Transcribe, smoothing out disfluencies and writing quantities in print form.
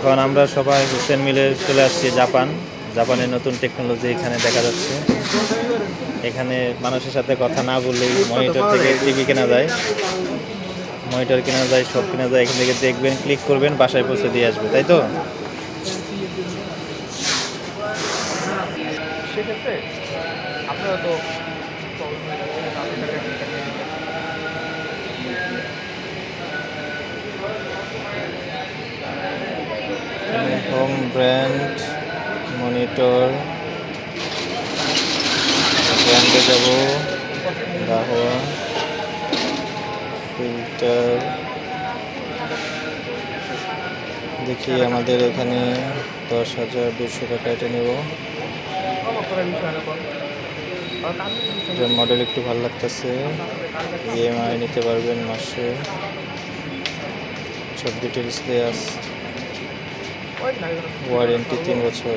এখন আমরা সবাই হুসেন মিলে চলে আসছি জাপানের নতুন টেকনোলজি এখানে দেখা যাচ্ছে। এখানে মানুষের সাথে কথা না বললেই মনিটর থেকে টিভি কেনা যায়, মনিটর কেনা যায়, সব কেনা যায়। এখান থেকে দেখবেন, ক্লিক করবেন, বাসায় পৌঁছে দিয়ে আসবে, তাই তো? সেক্ষেত্রে আপনারা তো হোম ব্র্যান্ড মনিটর ব্র্যান্ডে যাব, গাহোয়া ফিল্টার দেখি আমাদের এখানে 10,200 টাকা এটা নেব। মডেল একটু ভালো লাগতেছে, ইএমআই নিতে পারবেন মাসে, সব ডিটেলস দেওয়া আছে, ওয়ারেন্টি 3 বছর।